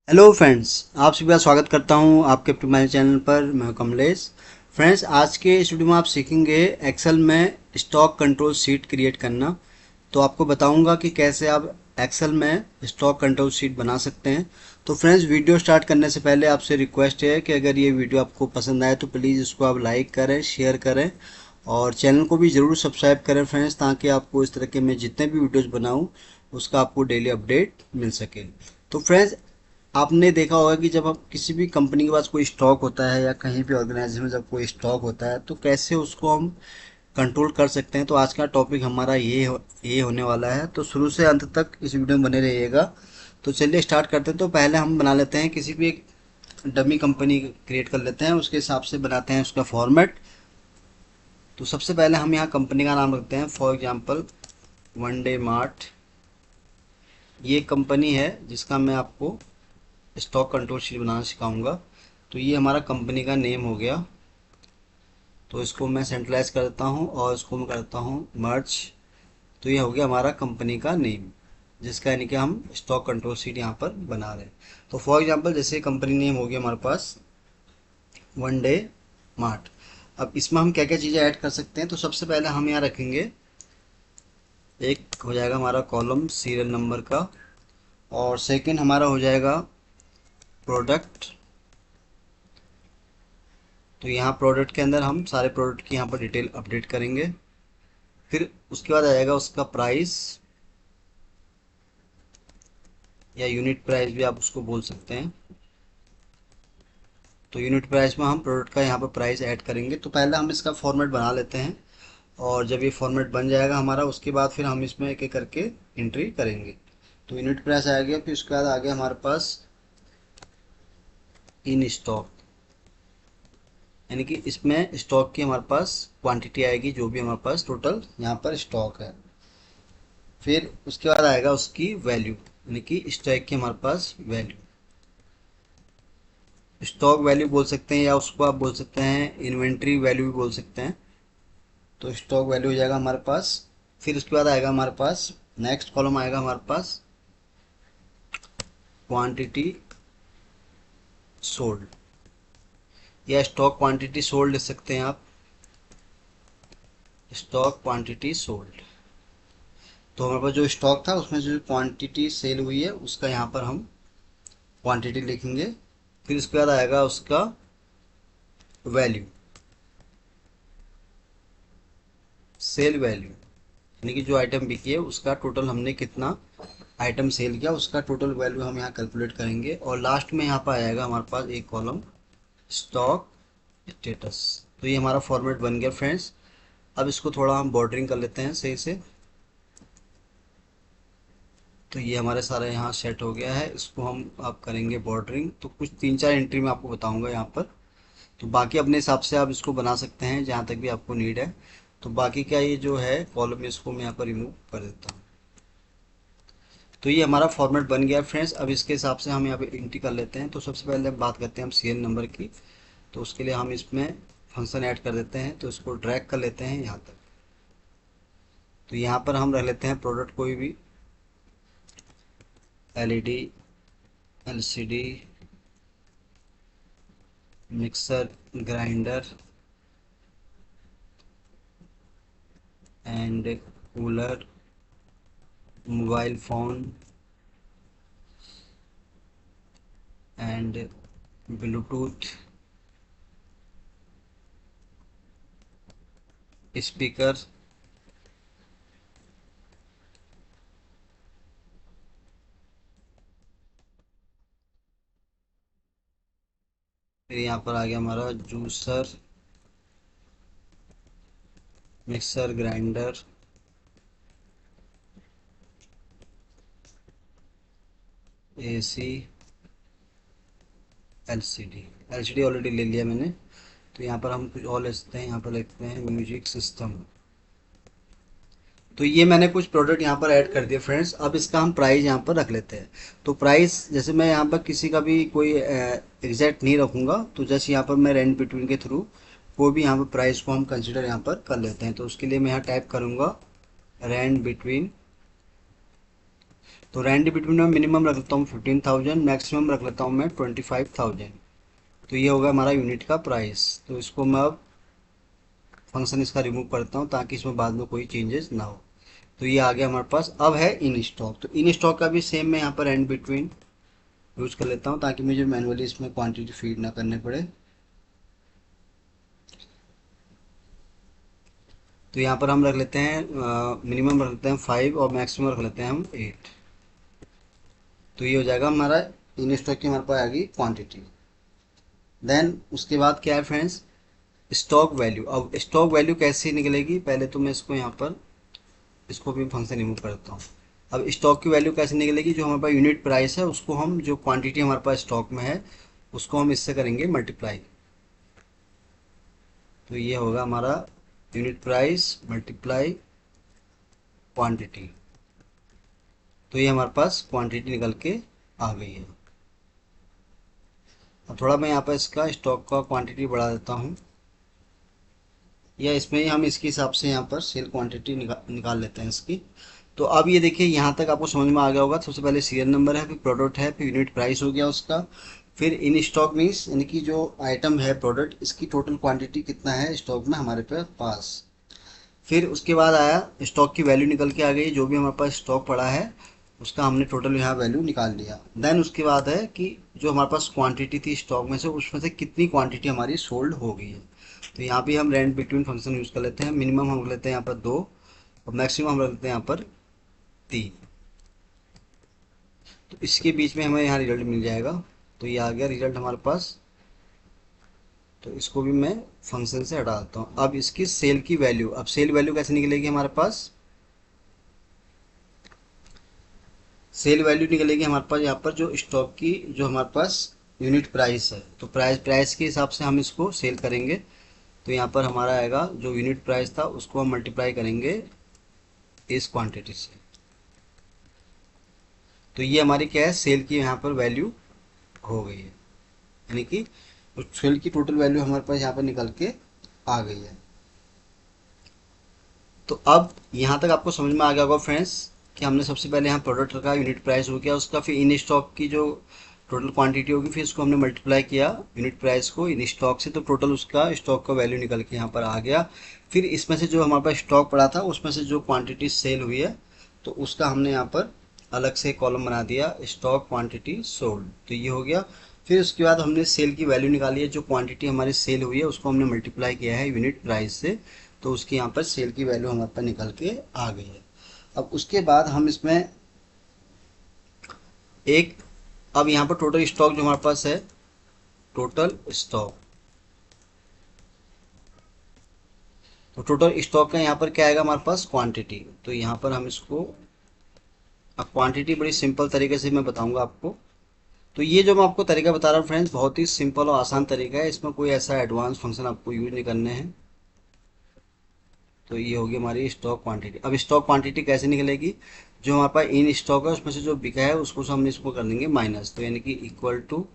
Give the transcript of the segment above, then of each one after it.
Hello friends, आप सभी का स्वागत करता हूं आपके अपने मेरे चैनल पर। मैं कमलेश। फ्रेंड्स, आज के इस वीडियो में आप सीखेंगे एक्सेल में स्टॉक कंट्रोल शीट क्रिएट करना। तो आपको बताऊंगा कि कैसे आप एक्सेल में स्टॉक कंट्रोल शीट बना सकते हैं। तो फ्रेंड्स, वीडियो स्टार्ट करने से पहले आपसे रिक्वेस्ट है कि अगर ये वीडियो आपको पसंद आए तो प्लीज़ इसको आप लाइक करें, शेयर करें और चैनल को भी ज़रूर सब्सक्राइब करें फ्रेंड्स, ताकि आपको इस तरह के मैं जितने भी वीडियोज़ बनाऊँ उसका आपको डेली अपडेट मिल सके। तो फ्रेंड्स, आपने देखा होगा कि जब आप किसी भी कंपनी के पास कोई स्टॉक होता है या कहीं भी ऑर्गेनाइजेशन में जब कोई स्टॉक होता है तो कैसे उसको हम कंट्रोल कर सकते हैं। तो आज का टॉपिक हमारा ये होने वाला है, तो शुरू से अंत तक इस वीडियो में बने रहिएगा। तो चलिए स्टार्ट करते हैं। तो पहले हम बना लेते हैं किसी भी एक डमी कंपनी क्रिएट कर लेते हैं, उसके हिसाब से बनाते हैं उसका फॉर्मेट। तो सबसे पहले हम यहाँ कंपनी का नाम रखते हैं, for example one day mart. ये कंपनी है जिसका मैं आपको स्टॉक कंट्रोल शीट बनाना सिखाऊंगा। तो ये हमारा कंपनी का नेम हो गया। तो इसको मैं सेंट्रलाइज कर देता हूँ और इसको मैं करता हूँ मर्ज। तो ये हो गया हमारा कंपनी का नेम, जिसका यानी कि हम स्टॉक कंट्रोल शीट यहाँ पर बना रहे हैं। तो फॉर एग्जांपल जैसे कंपनी नेम हो गया हमारे पास वन डे मार्ट। अब इसमें हम क्या क्या चीज़ें ऐड कर सकते हैं। तो सबसे पहले हम यहाँ रखेंगे, एक हो जाएगा हमारा कॉलम सीरियल नंबर का, और सेकंड हमारा हो जाएगा प्रोडक्ट। तो यहाँ प्रोडक्ट के अंदर हम सारे प्रोडक्ट की यहाँ पर डिटेल अपडेट करेंगे। फिर उसके बाद आएगा उसका प्राइस, या यूनिट प्राइस भी आप उसको बोल सकते हैं। तो यूनिट प्राइस में हम प्रोडक्ट का यहाँ पर प्राइस ऐड करेंगे। तो पहले हम इसका फॉर्मेट बना लेते हैं, और जब ये फॉर्मेट बन जाएगा हमारा, उसके बाद फिर हम इसमें एक एक करके एंट्री करेंगे। तो यूनिट प्राइस आ गया, फिर उसके बाद आ गया हमारे पास इन स्टॉक, यानी कि इसमें स्टॉक की हमारे पास क्वांटिटी आएगी, जो भी हमारे पास टोटल यहाँ पर स्टॉक है। फिर उसके बाद आएगा उसकी वैल्यू, यानी कि स्टॉक की हमारे पास वैल्यू, स्टॉक वैल्यू बोल सकते हैं, या उसको आप बोल सकते हैं इन्वेंट्री वैल्यू भी बोल सकते हैं। तो स्टॉक वैल्यू हो जाएगा हमारे पास। फिर उसके बाद आएगा हमारे पास नेक्स्ट कॉलम आएगा हमारे पास क्वांटिटी सोल्ड, या स्टॉक क्वांटिटी सोल्ड लिख सकते हैं आप, स्टॉक क्वांटिटी सोल्ड। तो हमारे पास जो स्टॉक था उसमें जो क्वांटिटी सेल हुई है उसका यहाँ पर हम क्वांटिटी लिखेंगे। फिर उसके बाद आएगा उसका वैल्यू, सेल वैल्यू, यानी कि जो आइटम बिकी है उसका टोटल हमने कितना आइटम सेल किया उसका टोटल वैल्यू हम यहाँ कैलकुलेट करेंगे। और लास्ट में यहाँ पर आएगा हमारे पास एक कॉलम स्टॉक स्टेटस। तो ये हमारा फॉर्मेट बन गया फ्रेंड्स। अब इसको थोड़ा हम बॉर्डरिंग कर लेते हैं सही से। तो ये हमारे सारा यहाँ सेट हो गया है, इसको हम आप करेंगे बॉर्डरिंग। तो कुछ तीन चार एंट्री में आपको बताऊंगा यहाँ पर। तो बाकी अपने हिसाब से आप इसको बना सकते हैं जहाँ तक भी आपको नीड है। तो बाकी का ये जो है कॉलम, इसको मैं यहाँ पर रिमूव कर देता हूँ। तो ये हमारा फॉर्मेट बन गया फ्रेंड्स। अब इसके हिसाब से हम यहाँ पे एंट्री कर लेते हैं। तो सबसे पहले बात करते हैं हम सीरियल नंबर की। तो उसके लिए हम इसमें फंक्शन ऐड कर देते हैं। तो इसको ड्रैग कर लेते हैं यहाँ तक। तो यहाँ पर हम रख लेते हैं प्रोडक्ट कोई भी, LED, LCD, mixer grinder and cooler, mobile phone and Bluetooth speaker. फिर यहाँ पर आ गया हमारा juicer, mixer grinder, AC, LCD. LCD already ले लिया मैंने। तो यहाँ पर हम कुछ और लिखते हैं, यहाँ पर लिखते हैं म्यूजिक सिस्टम। तो ये मैंने कुछ प्रोडक्ट यहाँ पर ऐड कर दिए फ्रेंड्स। अब इसका हम प्राइस यहाँ पर रख लेते हैं। तो प्राइस जैसे मैं यहाँ पर किसी का भी कोई एग्जैक्ट नहीं रखूँगा, तो जैसे यहाँ पर मैं रेंट बिटवीन के थ्रू कोई भी यहाँ पर प्राइस को हम कंसिडर यहाँ पर कर लेते हैं। तो उसके लिए मैं यहाँ टाइप करूँगा रेंट बिटवीन। तो रेंज बिटवीन में मिनिमम रख लेता हूँ 15,000, मैक्सिमम रख लेता हूँ मैं 25,000। तो ये होगा हमारा यूनिट का प्राइस। तो इसको मैं अब फंक्शन इसका रिमूव करता हूँ ताकि इसमें बाद में कोई चेंजेस ना हो। तो ये आ गया हमारे पास। अब है इन स्टॉक। तो इन स्टॉक का भी सेम मैं यहाँ पर एंड बिटवीन यूज कर लेता हूँ ताकि मुझे मैनुअली इसमें क्वांटिटी फीड ना करने पड़े। तो यहाँ पर हम रख लेते हैं मिनिमम रख लेते हैं 5 और मैक्सिमम रख लेते हैं हम 8। तो ये हो जाएगा हमारा इन स्टॉक की हमारे पास आ गई क्वांटिटी। देन उसके बाद क्या है फ्रेंड्स, स्टॉक वैल्यू। अब स्टॉक वैल्यू कैसे निकलेगी, पहले तो मैं इसको यहाँ पर इसको भी फंक्शन रिमूव करता हूँ। अब स्टॉक की वैल्यू कैसे निकलेगी, जो हमारे पास यूनिट प्राइस है उसको हम, जो क्वांटिटी हमारे पास स्टॉक में है उसको हम इससे करेंगे मल्टीप्लाई। तो ये होगा हमारा यूनिट प्राइस मल्टीप्लाई क्वांटिटी। तो ये हमारे पास क्वांटिटी निकल के आ गई है। अब थोड़ा मैं यहाँ पर इसका स्टॉक का क्वांटिटी बढ़ा देता हूँ, या इसमें ही हम इसके हिसाब से यहाँ पर सेल क्वांटिटी निकाल लेते हैं इसकी। तो अब ये देखिए यहाँ तक आपको समझ में आ गया होगा। सबसे पहले सीरियल नंबर है, फिर प्रोडक्ट है, फिर यूनिट प्राइस हो गया उसका, फिर इन स्टॉक मीन्स यानी कि जो आइटम है प्रोडक्ट, इसकी टोटल क्वांटिटी कितना है स्टॉक में हमारे पास। फिर उसके बाद आया स्टॉक की वैल्यू निकल के आ गई, जो भी हमारे पास स्टॉक पड़ा है उसका हमने टोटल यहाँ वैल्यू निकाल लिया। देन उसके बाद है कि जो हमारे पास क्वांटिटी थी स्टॉक में से, उसमें से कितनी क्वांटिटी हमारी सोल्ड हो गई है। तो यहाँ पे हम रेंट बिटवीन फंक्शन यूज़ कर लेते हैं। मिनिमम हम रख लेते हैं यहाँ पर 2 और मैक्सिमम हम रख लेते हैं यहाँ पर 3। तो इसके बीच में हमें यहाँ रिजल्ट मिल जाएगा। तो ये आ गया रिजल्ट हमारे पास। तो इसको भी मैं फंक्शन से हटा देता हूँ। अब इसकी सेल की वैल्यू, अब सेल वैल्यू कैसे निकलेगी हमारे पास, सेल वैल्यू निकलेगी हमारे पास यहाँ पर जो स्टॉक की, जो हमारे पास यूनिट प्राइस है। तो प्राइस के हिसाब से हम इसको सेल करेंगे। तो यहाँ पर हमारा आएगा जो यूनिट प्राइस था उसको हम मल्टीप्लाई करेंगे इस क्वांटिटी से। तो ये हमारी क्या है, सेल की यहाँ पर वैल्यू हो गई है, यानी कि उस सेल की टोटल वैल्यू हमारे पास यहाँ पर निकल के आ गई है। तो अब यहाँ तक आपको समझ में आ गया होगा फ्रेंड्स कि हमने सबसे पहले यहाँ प्रोडक्ट रखा, यूनिट प्राइस हो गया उसका, फिर इन स्टॉक की जो टोटल क्वांटिटी होगी, फिर इसको हमने मल्टीप्लाई किया यूनिट प्राइस को इन स्टॉक से, तो टोटल उसका स्टॉक का वैल्यू निकल के यहाँ पर आ गया। फिर इसमें से जो हमारे पास स्टॉक पड़ा था उसमें से जो क्वांटिटी सेल हुई है तो उसका हमने यहाँ पर अलग से कॉलम बना दिया, स्टॉक क्वांटिटी सोल्ड। तो ये हो गया। फिर उसके बाद हमने सेल की वैल्यू निकाली है, जो क्वांटिटी हमारी सेल हुई है उसको हमने मल्टीप्लाई किया है यूनिट प्राइस से। तो उसकी यहाँ पर सेल की वैल्यू हमारे पास निकल के आ गई है। अब उसके बाद हम इसमें एक, अब यहाँ पर टोटल स्टॉक जो हमारे पास है, टोटल स्टॉक, तो टोटल स्टॉक का यहाँ पर क्या आएगा हमारे पास, क्वांटिटी। तो यहाँ पर हम इसको, अब क्वांटिटी बड़ी सिंपल तरीके से मैं बताऊंगा आपको। तो ये जो मैं आपको तरीका बता रहा हूँ फ्रेंड्स, बहुत ही सिंपल और आसान तरीका है, इसमें कोई ऐसा एडवांस फंक्शन आपको यूज नहीं करने हैं। तो ये होगी हमारी स्टॉक क्वांटिटी। अब स्टॉक क्वांटिटी कैसे निकलेगी, जो हमारे पास इन स्टॉक है उसमें से जो बिका है उसको हम इसको कर देंगे माइनस, तो यानी कि equal to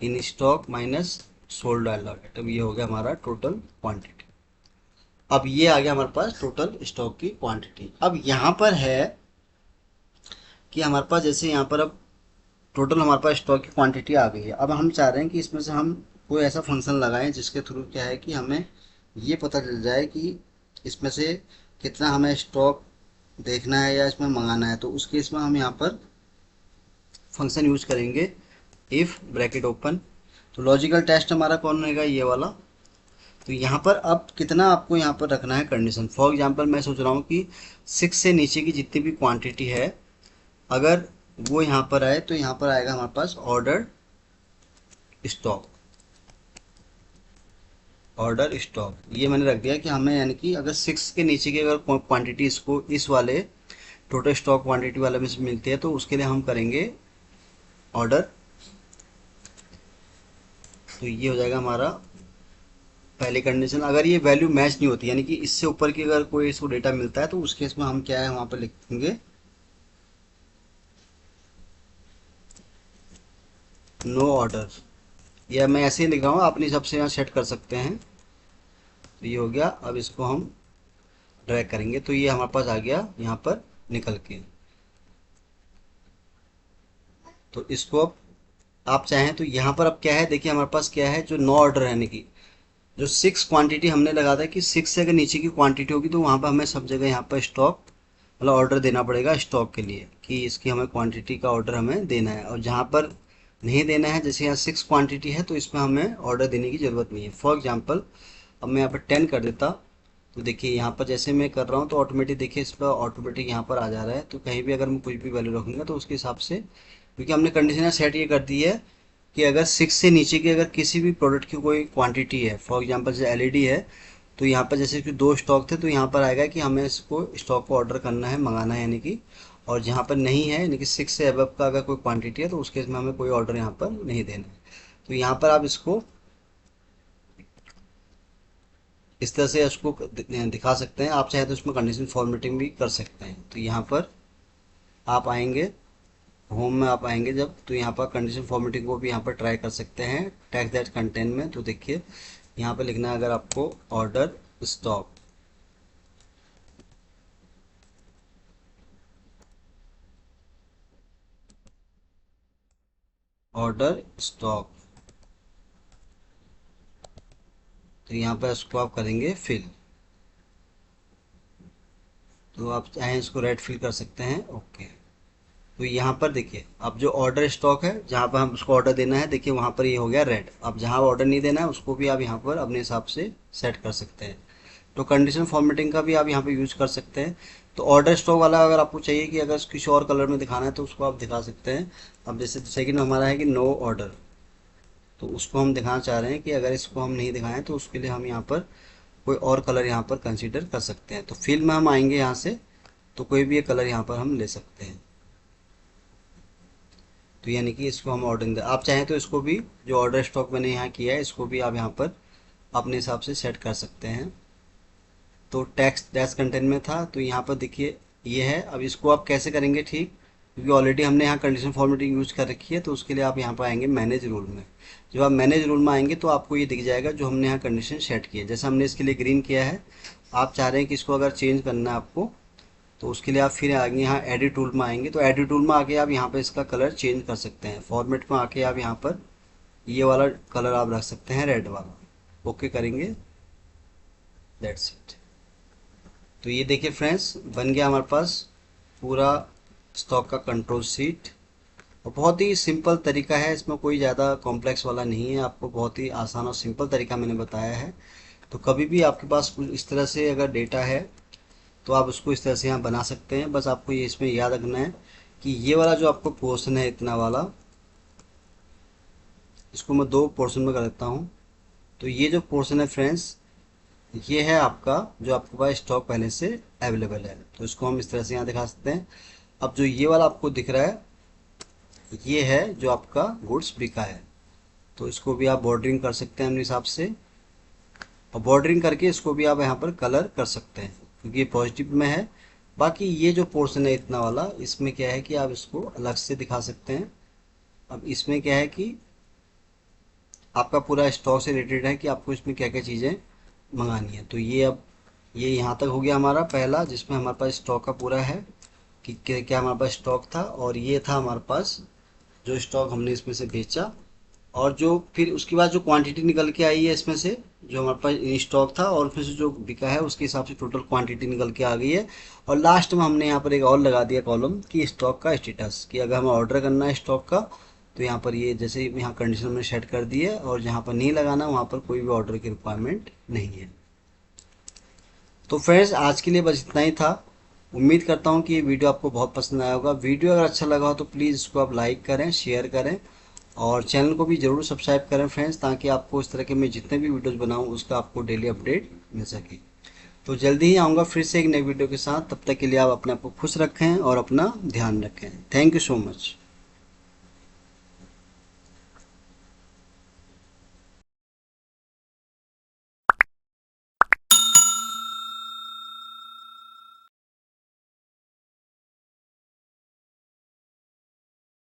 in stock minus sold item. ये हो गया हमारा टोटल क्वांटिटी। अब ये आ गया हमारे पास टोटल स्टॉक की क्वांटिटी। अब यहाँ पर है कि हमारे पास जैसे यहाँ पर अब टोटल हमारे पास स्टॉक की क्वांटिटी आ गई है। अब हम चाह रहे हैं कि इसमें से हम कोई ऐसा फंक्शन लगाएं जिसके थ्रू क्या है कि हमें ये पता चल जाए कि इसमें से कितना हमें स्टॉक देखना है या इसमें मंगाना है। तो उस केस में हम यहाँ पर फंक्शन यूज करेंगे इफ ब्रैकेट ओपन। तो लॉजिकल टेस्ट हमारा कौन रहेगा, ये वाला। तो यहाँ पर अब कितना आपको यहाँ पर रखना है कंडीशन। फॉर एग्जांपल मैं सोच रहा हूँ कि 6 से नीचे की जितनी भी क्वांटिटी है अगर वो यहाँ पर आए तो यहाँ पर आएगा हमारे पास ऑर्डर स्टॉक। ऑर्डर स्टॉक ये मैंने रख दिया कि हमें, यानी कि अगर 6 के नीचे की अगर क्वांटिटी इसको इस वाले टोटल स्टॉक क्वांटिटी वाले में से मिलती है तो उसके लिए हम करेंगे ऑर्डर। तो ये हो जाएगा हमारा पहली कंडीशन। अगर ये वैल्यू मैच नहीं होती, यानी कि इससे ऊपर की अगर कोई इसको डेटा मिलता है तो उस केस में हम क्या है वहाँ पर लिखेंगे नो ऑर्डर। या मैं ऐसे ही लिख रहा हूँ, अपनी हिसाब से यहाँ सेट कर सकते हैं। तो ये हो गया। अब इसको हम ड्रैग करेंगे तो ये हमारे पास आ गया यहाँ पर निकल के। तो इसको अब आप चाहें तो यहाँ पर अब क्या है, देखिए हमारे पास क्या है, जो नो ऑर्डर है, यानी कि जो 6 क्वांटिटी हमने लगा था कि 6 से अगर नीचे की क्वांटिटी होगी तो वहाँ पर हमें सब जगह यहाँ पर स्टॉक मतलब ऑर्डर देना पड़ेगा स्टॉक के लिए, कि इसकी हमें क्वांटिटी का ऑर्डर हमें देना है। और जहाँ पर नहीं देना है, जैसे यहाँ 6 क्वांटिटी है, तो इसमें हमें ऑर्डर देने की ज़रूरत नहीं है। फॉर एग्जांपल अब मैं यहाँ पर 10 कर देता, तो देखिए यहाँ पर जैसे मैं कर रहा हूँ तो ऑटोमेटिक देखिए इस पर ऑटोमेटिक यहाँ पर आ जा रहा है। तो कहीं भी अगर मैं कुछ भी वैल्यू रखूँगा तो उसके हिसाब से, क्योंकि हमने कंडीशनर सेट ये कर दी है कि अगर 6 से नीचे की अगर किसी भी प्रोडक्ट की कोई क्वांटिटी है, फॉर एग्जांपल जैसे एलईडी है, तो यहाँ पर जैसे कि 2 स्टॉक थे तो यहाँ पर आएगा कि हमें इसको स्टॉक को ऑर्डर करना है, मंगाना है, यानी कि। और जहाँ पर नहीं है, यानी कि 6 से अबव का अगर कोई क्वांटिटी है तो उस केस में हमें कोई ऑर्डर यहाँ पर नहीं देना है। तो यहाँ पर आप इसको इस तरह से इसको दिखा सकते हैं। आप चाहे तो इसमें कंडीशन फॉर्मेटिंग भी कर सकते हैं। तो यहाँ पर आप आएंगे, होम में आप आएंगे जब, तो यहाँ पर कंडीशन फॉर्मेटिंग को भी यहाँ पर ट्राई कर सकते हैं टेक्स्ट दैट कंटेंट में। तो देखिए यहाँ पर लिखना है अगर आपको ऑर्डर स्टॉक, ऑर्डर स्टॉक, तो यहाँ पर इसको आप करेंगे फिल। तो आप चाहें इसको रेड फिल कर सकते हैं, ओके। तो यहाँ पर देखिए अब जो ऑर्डर स्टॉक है, जहाँ पर हम उसको ऑर्डर देना है, देखिए वहाँ पर ये हो गया रेड। अब जहाँ ऑर्डर नहीं देना है उसको भी आप यहाँ पर अपने हिसाब से सेट कर सकते हैं। तो कंडीशन फॉर्मेटिंग का भी आप यहाँ पे यूज कर सकते हैं। तो ऑर्डर स्टॉक वाला अगर आपको चाहिए कि अगर किसी और कलर में दिखाना है तो उसको आप दिखा सकते हैं। अब जैसे सेकंड हमारा है कि नो ऑर्डर, तो उसको हम दिखाना चाह रहे हैं कि अगर इसको हम नहीं दिखाएं तो उसके लिए हम यहाँ पर कोई और कलर यहाँ पर कंसीडर कर सकते हैं। तो फिल में हम आएंगे यहाँ से, तो कोई भी एक कलर यहाँ पर हम ले सकते हैं। तो यानी कि इसको हम ऑर्डर, आप चाहें तो इसको भी जो ऑर्डर स्टॉक मैंने यहाँ किया है इसको भी आप यहाँ पर अपने हिसाब से सेट कर सकते हैं। तो टेक्स्ट डैश कंटेंट में था, तो यहाँ पर देखिए ये है। अब इसको आप कैसे करेंगे ठीक, क्योंकि ऑलरेडी हमने यहाँ कंडीशन फॉर्मेटिंग यूज कर रखी है। तो उसके लिए आप यहाँ पर आएंगे मैनेज रूल में। जब आप मैनेज रूल में आएंगे तो आपको ये दिख जाएगा जो हमने यहाँ कंडीशन सेट की है। जैसे हमने इसके लिए ग्रीन किया है, आप चाह रहे हैं कि इसको अगर चेंज करना है आपको, तो उसके लिए आप फिर आगे यहाँ एडिट टूल में आएंगे। तो एडिट टूल में आके आप यहाँ पर इसका कलर चेंज कर सकते हैं। फॉर्मेट में आके आप यहाँ पर ये वाला कलर आप रख सकते हैं, रेड वाला। ओके करेंगे, दैट्स इट। तो ये देखिए फ्रेंड्स, बन गया हमारे पास पूरा स्टॉक का कंट्रोल सीट। और बहुत ही सिंपल तरीका है, इसमें कोई ज़्यादा कॉम्प्लेक्स वाला नहीं है। आपको बहुत ही आसान और सिंपल तरीका मैंने बताया है। तो कभी भी आपके पास कुछ इस तरह से अगर डेटा है तो आप उसको इस तरह से यहाँ बना सकते हैं। बस आपको ये इसमें याद रखना है कि ये वाला जो आपको पोर्शन है इतना वाला, इसको मैं 2 पोर्शन में कर देता हूँ। तो ये जो पोर्शन है फ्रेंड्स, ये है आपका जो आपके पास स्टॉक पहले से अवेलेबल है। तो इसको हम इस तरह से यहाँ दिखा सकते हैं। अब जो ये वाला आपको दिख रहा है, ये है जो आपका गुड्स बिका है। तो इसको भी आप बॉर्डरिंग कर सकते हैं अपने हिसाब से, और बॉर्डरिंग करके इसको भी आप यहाँ पर कलर कर सकते हैं क्योंकि ये पॉजिटिव में है। बाकी ये जो पोर्शन है इतना वाला, इसमें क्या है कि आप इसको अलग से दिखा सकते हैं। अब इसमें क्या है कि आपका पूरा स्टॉक से रिलेटेड है कि आपको इसमें क्या क्या चीज़ें मंगानी है। तो ये अब ये यहाँ तक हो गया हमारा पहला, जिसमें हमारे पास स्टॉक का पूरा है कि क्या क्या हमारे पास स्टॉक था। और ये था हमारे पास जो स्टॉक हमने इसमें से बेचा, और जो फिर उसके बाद जो क्वांटिटी निकल के आई है इसमें से, जो हमारे पास इन स्टॉक था और फिर से जो बिका है उसके हिसाब से टोटल क्वांटिटी निकल के आ गई है। और लास्ट में हमने यहाँ पर एक और लगा दिया कॉलम कि स्टॉक का स्टेटस, कि अगर हमें ऑर्डर करना है स्टॉक का तो यहाँ पर ये जैसे यहाँ कंडीशन में सेट कर दी है, और जहाँ पर नहीं लगाना वहाँ पर कोई भी ऑर्डर की रिक्वायरमेंट नहीं है। तो फ्रेंड्स आज के लिए बस इतना ही था। उम्मीद करता हूँ कि ये वीडियो आपको बहुत पसंद आया होगा। वीडियो अगर अच्छा लगा हो तो प्लीज़ इसको आप लाइक करें, शेयर करें, और चैनल को भी ज़रूर सब्सक्राइब करें फ्रेंड्स, ताकि आपको इस तरह के मैं जितने भी वीडियोज़ बनाऊँ उसका आपको डेली अपडेट मिल सके। तो जल्दी ही आऊँगा फिर से एक नई वीडियो के साथ। तब तक के लिए आप अपने आप को खुश रखें और अपना ध्यान रखें। Thank you so much.